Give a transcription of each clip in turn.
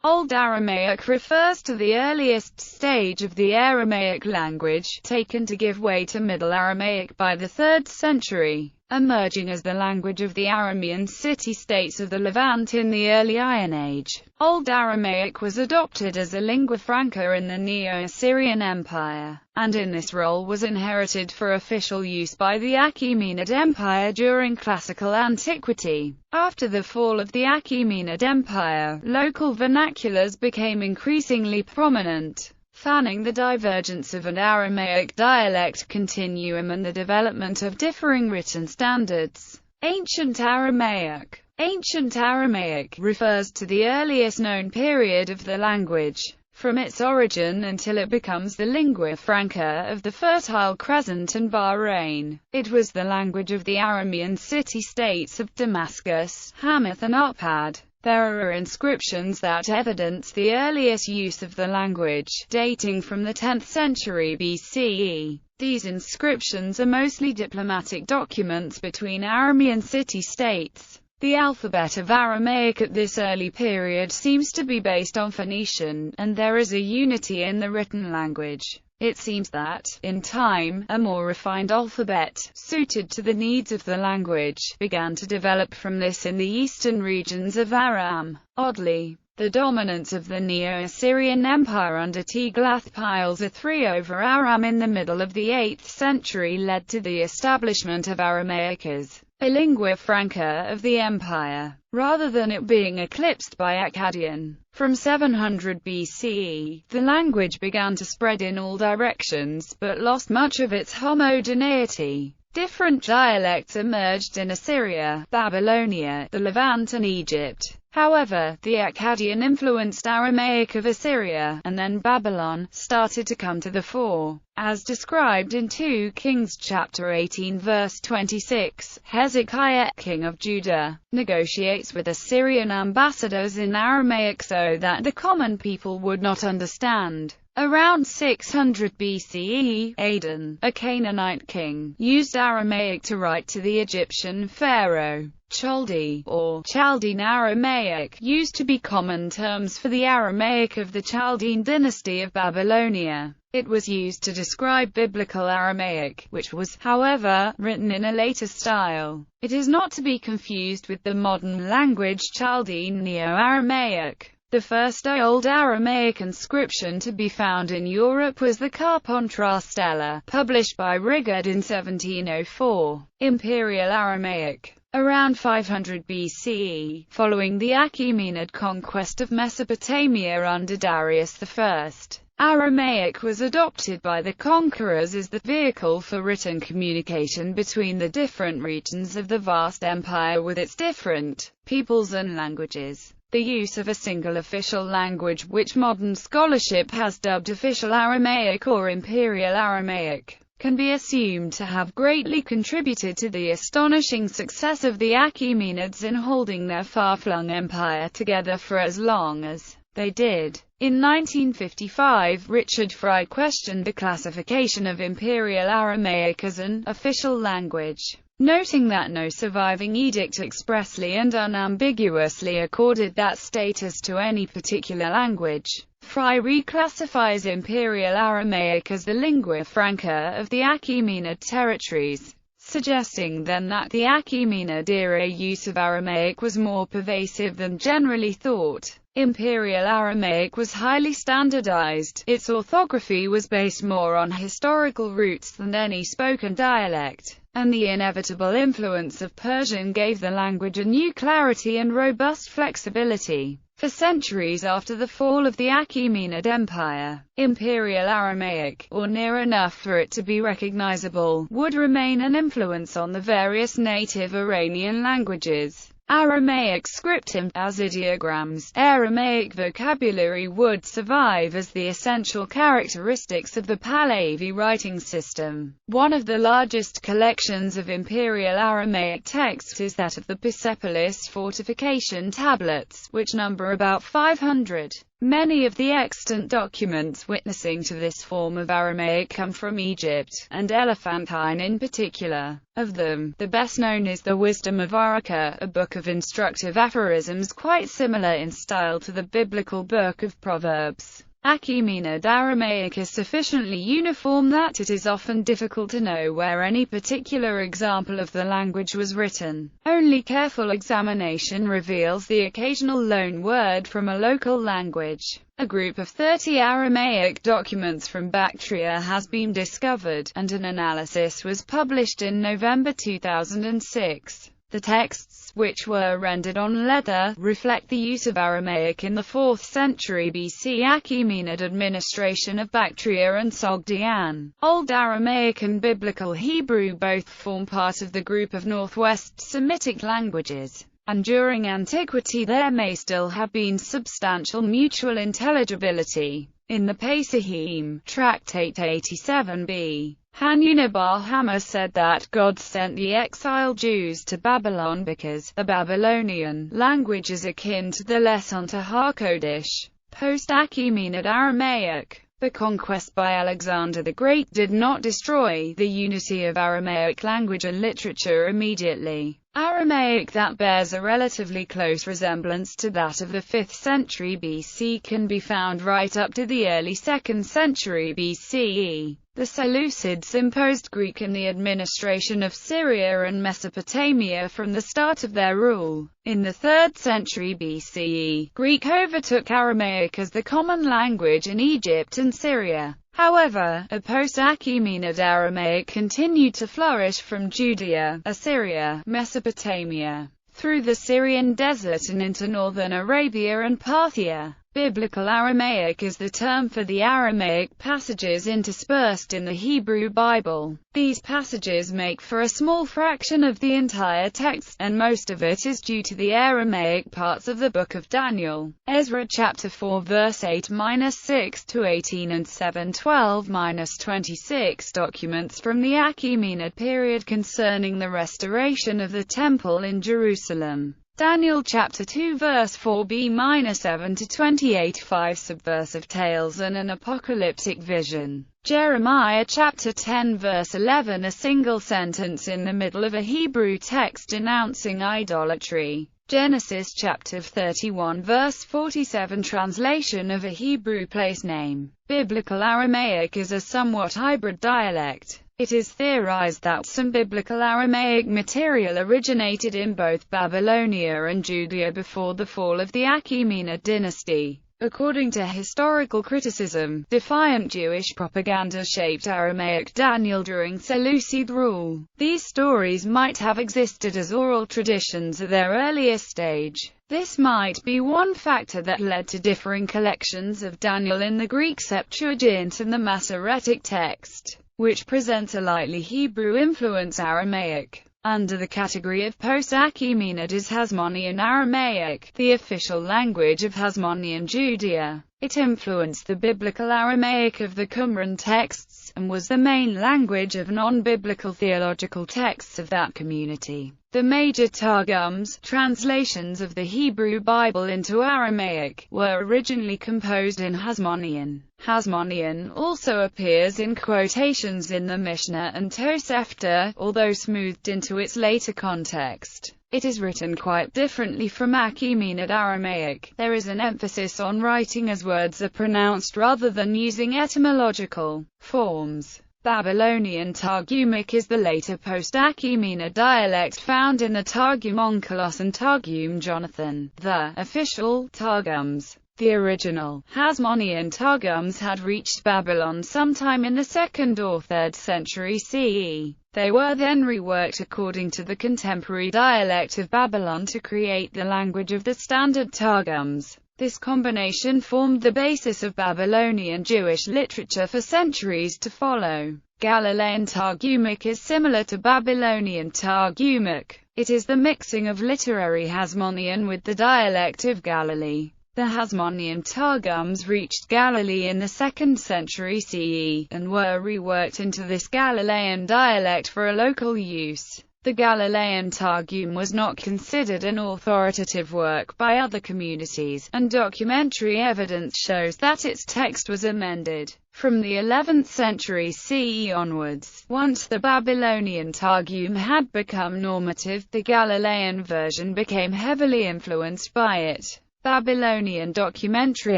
Old Aramaic refers to the earliest stage of the Aramaic language, taken to give way to Middle Aramaic by the 3rd century, emerging as the language of the Aramean city-states of the Levant in the early Iron Age. Old Aramaic was adopted as a lingua franca in the Neo-Assyrian Empire, and in this role was inherited for official use by the Achaemenid Empire during classical antiquity. After the fall of the Achaemenid Empire, local vernaculars became increasingly prominent, fanning the divergence of an Aramaic dialect continuum and the development of differing written standards. Ancient Aramaic. Ancient Aramaic refers to the earliest known period of the language, from its origin until it becomes the lingua franca of the Fertile Crescent and Bahrain. It was the language of the Aramean city-states of Damascus, Hamath and Arpad. There are inscriptions that evidence the earliest use of the language, dating from the 10th century BCE. These inscriptions are mostly diplomatic documents between Aramean city-states. The alphabet of Aramaic at this early period seems to be based on Phoenician, and there is a unity in the written language. It seems that, in time, a more refined alphabet, suited to the needs of the language, began to develop from this in the eastern regions of Aram. Oddly, the dominance of the Neo-Assyrian Empire under Tiglath-Pileser III over Aram in the middle of the 8th century led to the establishment of Aramaic as a lingua franca of the empire, rather than it being eclipsed by Akkadian. From 700 BCE, the language began to spread in all directions, but lost much of its homogeneity. Different dialects emerged in Assyria, Babylonia, the Levant and Egypt. However, the Akkadian-influenced Aramaic of Assyria, and then Babylon, started to come to the fore. As described in 2 Kings chapter 18 verse 26, Hezekiah, king of Judah, negotiates with Assyrian ambassadors in Aramaic so that the common people would not understand. Around 600 BCE, Adon, a Canaanite king, used Aramaic to write to the Egyptian pharaoh. Chaldee, or Chaldean Aramaic, used to be common terms for the Aramaic of the Chaldean dynasty of Babylonia. It was used to describe Biblical Aramaic, which was, however, written in a later style. It is not to be confused with the modern language Chaldean Neo-Aramaic. The first Old Aramaic inscription to be found in Europe was the Carpentras Stela, published by Rigord in 1704. Imperial Aramaic. Around 500 BCE, following the Achaemenid conquest of Mesopotamia under Darius I, Aramaic was adopted by the conquerors as the vehicle for written communication between the different regions of the vast empire with its different peoples and languages. The use of a single official language, which modern scholarship has dubbed Official Aramaic or Imperial Aramaic, can be assumed to have greatly contributed to the astonishing success of the Achaemenids in holding their far-flung empire together for as long as they did. In 1955, Richard Fry questioned the classification of Imperial Aramaic as an official language, noting that no surviving edict expressly and unambiguously accorded that status to any particular language. Fry reclassifies Imperial Aramaic as the lingua franca of the Achaemenid territories, suggesting then that the Achaemenid-era use of Aramaic was more pervasive than generally thought. Imperial Aramaic was highly standardized. Its orthography was based more on historical roots than any spoken dialect, and the inevitable influence of Persian gave the language a new clarity and robust flexibility. For centuries after the fall of the Achaemenid Empire, Imperial Aramaic, or near enough for it to be recognizable, would remain an influence on the various native Iranian languages. Aramaic scriptum, as ideograms, Aramaic vocabulary would survive as the essential characteristics of the Pahlavi writing system. One of the largest collections of Imperial Aramaic texts is that of the Persepolis Fortification tablets, which number about 500. Many of the extant documents witnessing to this form of Aramaic come from Egypt, and Elephantine in particular. Of them, the best known is the Wisdom of Araka, a book of instructive aphorisms quite similar in style to the biblical book of Proverbs. Achaemenid Aramaic is sufficiently uniform that it is often difficult to know where any particular example of the language was written. Only careful examination reveals the occasional loan word from a local language. A group of 30 Aramaic documents from Bactria has been discovered, and an analysis was published in November 2006. The texts, which were rendered on leather, reflect the use of Aramaic in the 4th century BC Achaemenid administration of Bactria and Sogdian. Old Aramaic and Biblical Hebrew both form part of the group of Northwest Semitic languages, and during antiquity there may still have been substantial mutual intelligibility. In the Pesachim, Tractate 87b, Hanuna bar Hammer said that God sent the exiled Jews to Babylon because the Babylonian language is akin to the Lesson-to HaKodesh, post-Achaemenid Aramaic. The conquest by Alexander the Great did not destroy the unity of Aramaic language and literature immediately. Aramaic that bears a relatively close resemblance to that of the 5th century BC can be found right up to the early 2nd century BCE. The Seleucids imposed Greek in the administration of Syria and Mesopotamia from the start of their rule. In the 3rd century BCE, Greek overtook Aramaic as the common language in Egypt and Syria. However, a post-Achaemenid Aramaic continued to flourish from Judea, Assyria, Mesopotamia, through the Syrian desert and into northern Arabia and Parthia. Biblical Aramaic is the term for the Aramaic passages interspersed in the Hebrew Bible. These passages make for a small fraction of the entire text, and most of it is due to the Aramaic parts of the Book of Daniel. Ezra chapter 4 verse 8-6 to 18 and 7:12-26 documents from the Achaemenid period concerning the restoration of the Temple in Jerusalem. Daniel chapter 2 verse 4b-7 to 28 5 subversive tales and an apocalyptic vision. Jeremiah chapter 10 verse 11 a single sentence in the middle of a Hebrew text denouncing idolatry. Genesis chapter 31 verse 47 translation of a Hebrew place name. Biblical Aramaic is a somewhat hybrid dialect. It is theorized that some Biblical Aramaic material originated in both Babylonia and Judea before the fall of the Achaemenid dynasty. According to historical criticism, defiant Jewish propaganda shaped Aramaic Daniel during Seleucid rule. These stories might have existed as oral traditions at their earliest stage. This might be one factor that led to differing collections of Daniel in the Greek Septuagint and the Masoretic text, which presents a lightly Hebrew influence Aramaic. Under the category of post-Achaemenid is Hasmonean Aramaic, the official language of Hasmonean Judea. It influenced the Biblical Aramaic of the Qumran texts, and was the main language of non-biblical theological texts of that community. The major Targums, translations of the Hebrew Bible into Aramaic, were originally composed in Hasmonean. Hasmonean also appears in quotations in the Mishnah and Tosefta, although smoothed into its later context. It is written quite differently from Achaemenid Aramaic. There is an emphasis on writing as words are pronounced rather than using etymological forms. Babylonian Targumic is the later post-Achaemenid dialect found in the Targum Onkelos and Targum Jonathan, the official Targums. The original Hasmonean Targums had reached Babylon sometime in the 2nd or 3rd century CE. They were then reworked according to the contemporary dialect of Babylon to create the language of the standard Targums. This combination formed the basis of Babylonian Jewish literature for centuries to follow. Galilean Targumic is similar to Babylonian Targumic. It is the mixing of literary Hasmonean with the dialect of Galilee. The Hasmonean Targums reached Galilee in the 2nd century CE, and were reworked into this Galilean dialect for a local use. The Galilean Targum was not considered an authoritative work by other communities, and documentary evidence shows that its text was amended. From the 11th century CE onwards, once the Babylonian Targum had become normative, the Galilean version became heavily influenced by it. Babylonian documentary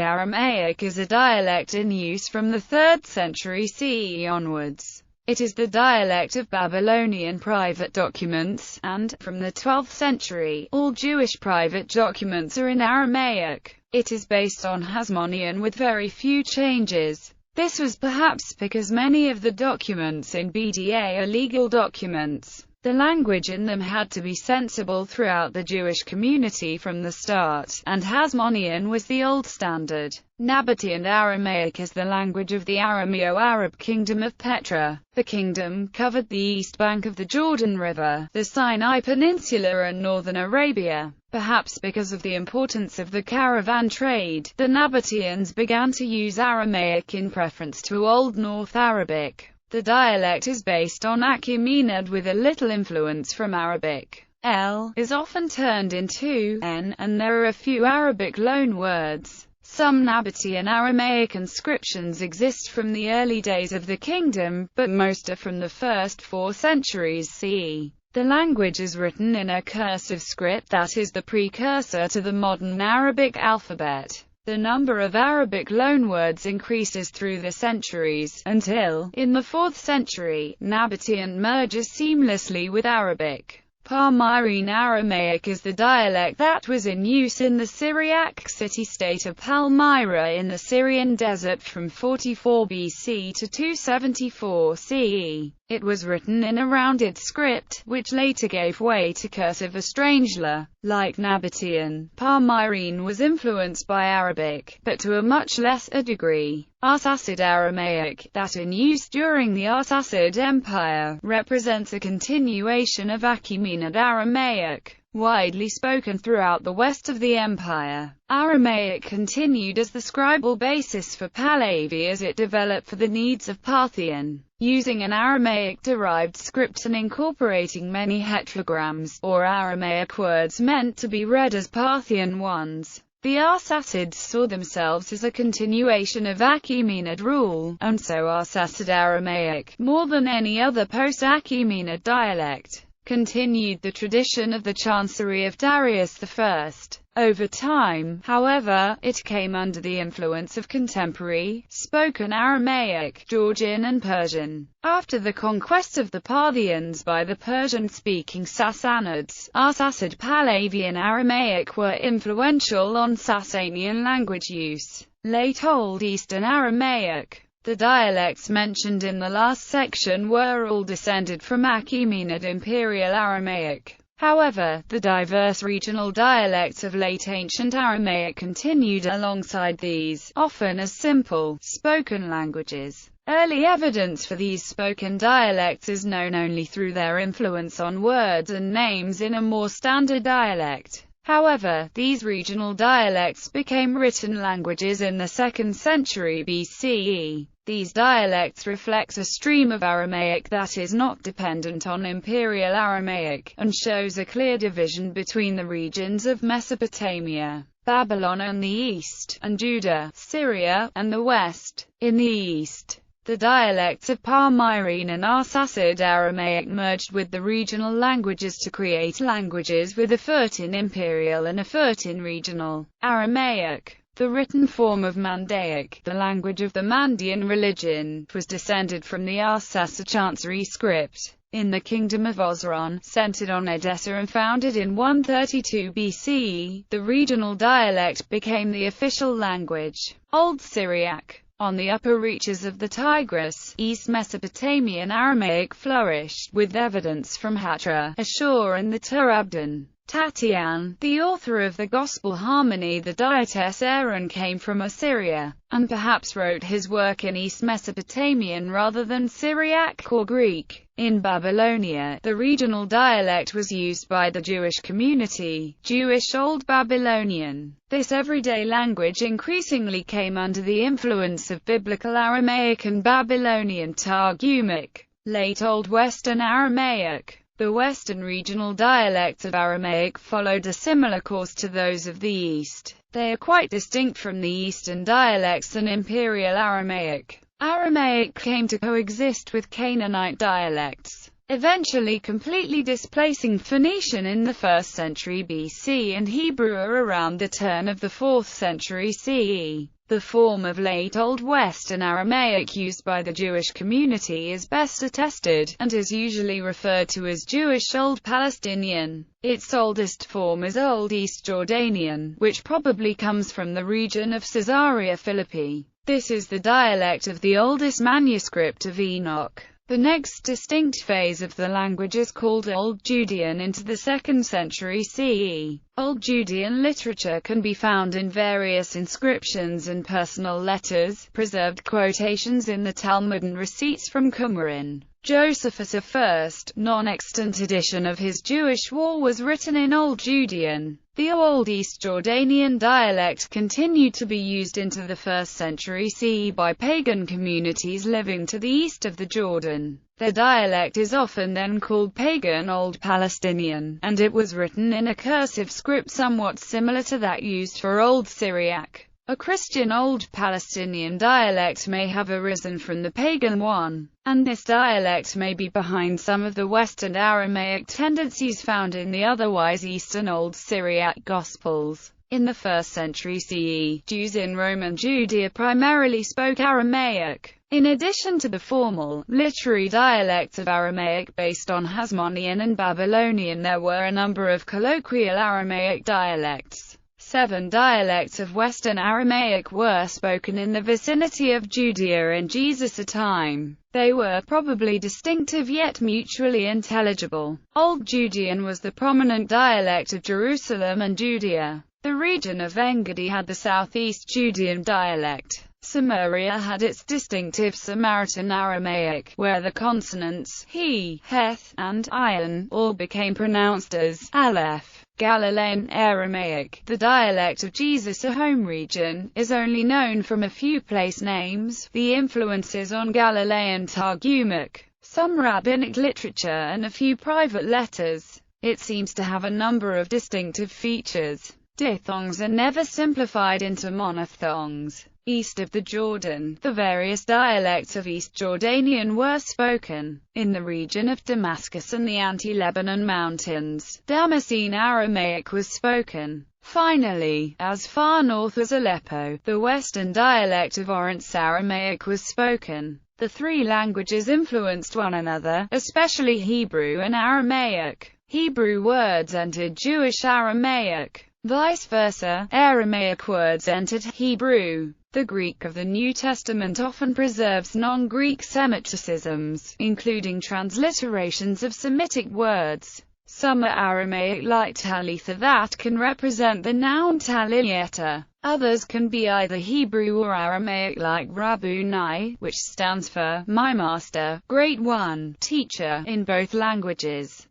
Aramaic is a dialect in use from the 3rd century CE onwards. It is the dialect of Babylonian private documents, and, from the 12th century, all Jewish private documents are in Aramaic. It is based on Hasmonean with very few changes. This was perhaps because many of the documents in BDA are legal documents. The language in them had to be sensible throughout the Jewish community from the start, and Hasmonean was the old standard. Nabatean Aramaic is the language of the Arameo-Arab kingdom of Petra. The kingdom covered the east bank of the Jordan River, the Sinai Peninsula and northern Arabia. Perhaps because of the importance of the caravan trade, the Nabateans began to use Aramaic in preference to Old North Arabic. The dialect is based on Achaemenid with a little influence from Arabic. L is often turned into n, and there are a few Arabic loan words. Some Nabatean Aramaic inscriptions exist from the early days of the kingdom, but most are from the first 4 centuries CE. The language is written in a cursive script that is the precursor to the modern Arabic alphabet. The number of Arabic loanwords increases through the centuries, until, in the 4th century, Nabatean merges seamlessly with Arabic. Palmyrene Aramaic is the dialect that was in use in the Syriac city-state of Palmyra in the Syrian desert from 44 BC to 274 CE. It was written in a rounded script, which later gave way to cursive or strangler. Like Nabatean, Palmyrene was influenced by Arabic, but to a much lesser degree. Arsacid Aramaic, that in use during the Arsacid Empire, represents a continuation of Achaemenid Aramaic, widely spoken throughout the west of the empire. Aramaic continued as the scribal basis for Pahlavi as it developed for the needs of Parthian. Using an Aramaic-derived script and incorporating many heterograms, or Aramaic words meant to be read as Parthian ones, the Arsacids saw themselves as a continuation of Achaemenid rule, and so Arsacid Aramaic, more than any other post-Achaemenid dialect, continued the tradition of the chancery of Darius I. Over time, however, it came under the influence of contemporary, spoken Aramaic, Georgian and Persian. After the conquest of the Parthians by the Persian-speaking Sassanids, Arsacid Pahlavi and Aramaic were influential on Sasanian language use. Late Old Eastern Aramaic. The dialects mentioned in the last section were all descended from Achaemenid Imperial Aramaic. However, the diverse regional dialects of late ancient Aramaic continued alongside these, often as simple, spoken languages. Early evidence for these spoken dialects is known only through their influence on words and names in a more standard dialect. However, these regional dialects became written languages in the 2nd century BCE. These dialects reflect a stream of Aramaic that is not dependent on Imperial Aramaic, and shows a clear division between the regions of Mesopotamia, Babylon on the east, and Judah, Syria, and the west. In the east, the dialects of Palmyrene and Arsacid Aramaic merged with the regional languages to create languages with a foot in Imperial and a foot in regional Aramaic. The written form of Mandaic, the language of the Mandean religion, was descended from the Arsacid Chancery script. In the kingdom of Osron, centered on Edessa and founded in 132 BCE, the regional dialect became the official language. Old Syriac. On the upper reaches of the Tigris, East Mesopotamian Aramaic flourished, with evidence from Hatra, Ashur and the Turabdan. Tatian, the author of the Gospel Harmony, the Diates Aaron, came from Assyria, and perhaps wrote his work in East Mesopotamian rather than Syriac or Greek. In Babylonia, the regional dialect was used by the Jewish community, Jewish Old Babylonian. This everyday language increasingly came under the influence of Biblical Aramaic and Babylonian Targumic, late Old Western Aramaic. The Western regional dialects of Aramaic followed a similar course to those of the East. They are quite distinct from the Eastern dialects and Imperial Aramaic. Aramaic came to coexist with Canaanite dialects, eventually completely displacing Phoenician in the 1st century BC and Hebrew around the turn of the 4th century CE. The form of Late Old Western Aramaic used by the Jewish community is best attested, and is usually referred to as Jewish Old Palestinian. Its oldest form is Old East Jordanian, which probably comes from the region of Caesarea Philippi. This is the dialect of the oldest manuscript of Enoch. The next distinct phase of the language is called Old Judean into the 2nd century CE. Old Judean literature can be found in various inscriptions and personal letters, preserved quotations in the Talmud and receipts from Qumran. Josephus' first, non-extant edition of his Jewish War was written in Old Judean. The Old East Jordanian dialect continued to be used into the 1st century CE by pagan communities living to the east of the Jordan. Their dialect is often then called Pagan Old Palestinian, and it was written in a cursive script somewhat similar to that used for Old Syriac. A Christian Old Palestinian dialect may have arisen from the pagan one, and this dialect may be behind some of the Western Aramaic tendencies found in the otherwise Eastern Old Syriac Gospels. In the 1st century CE, Jews in Roman Judea primarily spoke Aramaic. In addition to the formal, literary dialects of Aramaic based on Hasmonean and Babylonian, there were a number of colloquial Aramaic dialects. 7 dialects of Western Aramaic were spoken in the vicinity of Judea in Jesus' time. They were probably distinctive yet mutually intelligible. Old Judean was the prominent dialect of Jerusalem and Judea. The region of En-Gedi had the southeast Judean dialect. Samaria had its distinctive Samaritan Aramaic, where the consonants he, heth, and ayin all became pronounced as aleph. Galilean Aramaic, the dialect of Jesus' home region, is only known from a few place names. The influences on Galilean Targumic, some rabbinic literature and a few private letters. It seems to have a number of distinctive features. Diphthongs are never simplified into monophthongs. East of the Jordan, the various dialects of East Jordanian were spoken. In the region of Damascus and the Anti-Lebanon Mountains, Damascene Aramaic was spoken. Finally, as far north as Aleppo, the western dialect of Orontes Aramaic was spoken. The 3 languages influenced one another, especially Hebrew and Aramaic. Hebrew words entered Jewish Aramaic. Vice versa, Aramaic words entered Hebrew. The Greek of the New Testament often preserves non-Greek Semitisms, including transliterations of Semitic words. Some are Aramaic like talitha that can represent the noun talieta. Others can be either Hebrew or Aramaic like Rabboni, which stands for my master, great one, teacher, in both languages.